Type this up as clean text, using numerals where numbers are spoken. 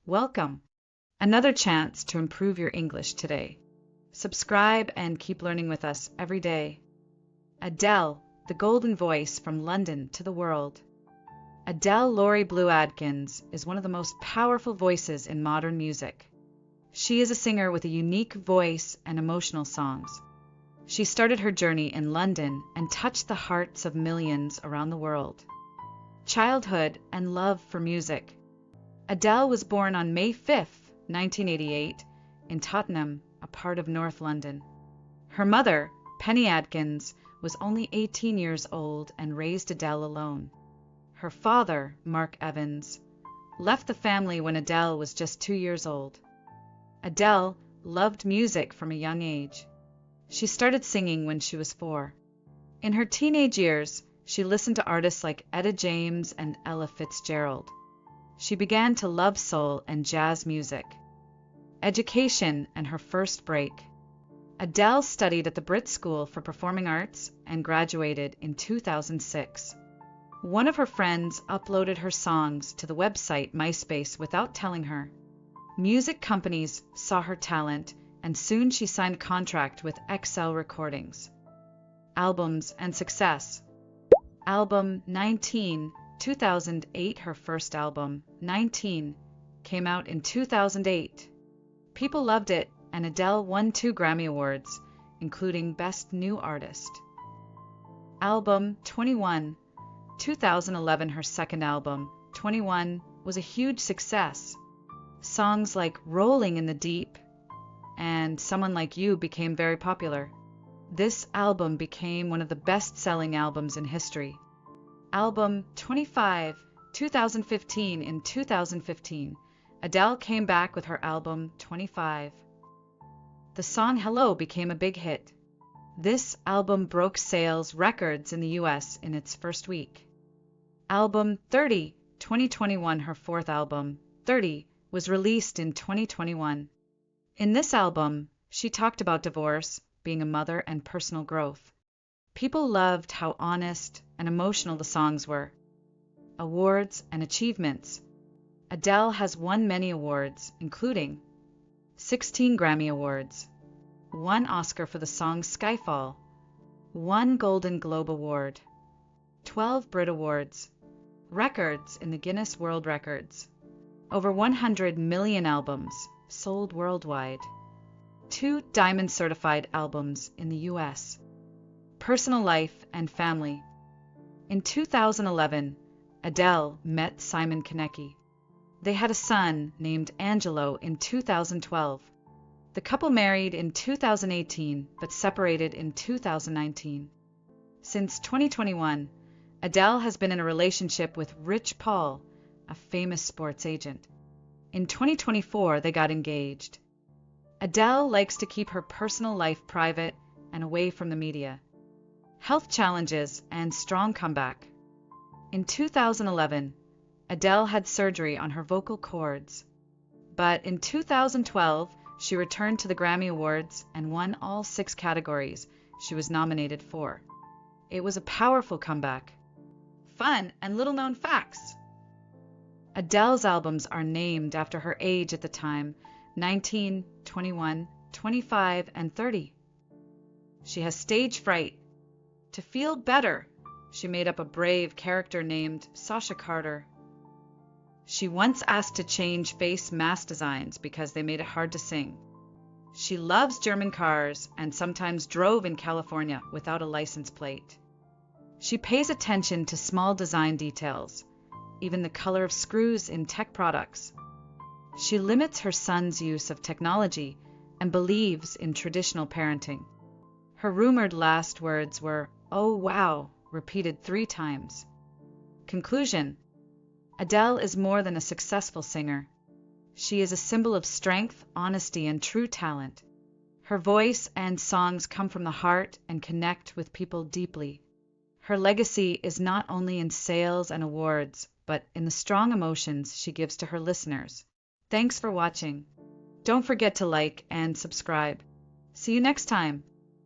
Welcome. Another chance to improve your English today. Subscribe and keep learning with us every day. Adele, the golden voice from London to the world. Adele Laurie Blue Adkins is one of the most powerful voices in modern music. She is a singer with a unique voice and emotional songs. She started her journey in London and touched the hearts of millions around the world. Childhood and love for music. Adele was born on May 5, 1988, in Tottenham, a part of North London. Her mother, Penny Adkins, was only 18 years old and raised Adele alone. Her father, Mark Evans, left the family when Adele was just 2 years old. Adele loved music from a young age. She started singing when she was 4. In her teenage years, she listened to artists like Etta James and Ella Fitzgerald. She began to love soul and jazz music. Education and her first break. Adele studied at the Brit School for Performing Arts and graduated in 2006. One of her friends uploaded her songs to the website MySpace without telling her. Music companies saw her talent, and soon she signed a contract with XL Recordings. Albums and success. Album 19, 2008. Her first album, 19, came out in 2008. People loved it, and Adele won 2 Grammy Awards, including Best New Artist. Album 21, 2011. Her second album, 21, was a huge success. Songs like Rolling in the Deep and Someone Like You became very popular. This album became one of the best-selling albums in history. Album 25, 2015. In 2015, Adele came back with her album 25. The song Hello became a big hit. This album broke sales records in the US in its first week. Album 30, 2021. Her fourth album, 30, was released in 2021. In this album, she talked about divorce, being a mother, and personal growth. People loved how honest and emotional the songs were. Awards and achievements. Adele has won many awards, including 16 Grammy Awards, 1 Oscar for the song Skyfall, 1 Golden Globe Award, 12 Brit Awards, records in the Guinness World Records, over 100 million albums sold worldwide, 2 diamond-certified albums in the US. Personal life and family. In 2011, Adele met Simon Konecki. They had a son named Angelo in 2012. The couple married in 2018 but separated in 2019. Since 2021, Adele has been in a relationship with Rich Paul, a famous sports agent. In 2024, they got engaged. Adele likes to keep her personal life private and away from the media. Health challenges and strong comeback. In 2011, Adele had surgery on her vocal cords. But in 2012, she returned to the Grammy Awards and won all 6 categories she was nominated for. It was a powerful comeback. Fun and little-known facts. Adele's albums are named after her age at the time, 19, 21, 25, and 30. She has stage fright. To feel better, she made up a brave character named Sasha Carter. She once asked to change face mask designs because they made it hard to sing. She loves German cars and sometimes drove in California without a license plate. She pays attention to small design details, even the color of screws in tech products. She limits her son's use of technology and believes in traditional parenting. Her rumored last words were, "Oh wow," repeated 3 times. Conclusion: Adele is more than a successful singer. She is a symbol of strength, honesty, and true talent. Her voice and songs come from the heart and connect with people deeply. Her legacy is not only in sales and awards, but in the strong emotions she gives to her listeners. Thanks for watching. Don't forget to like and subscribe. See you next time.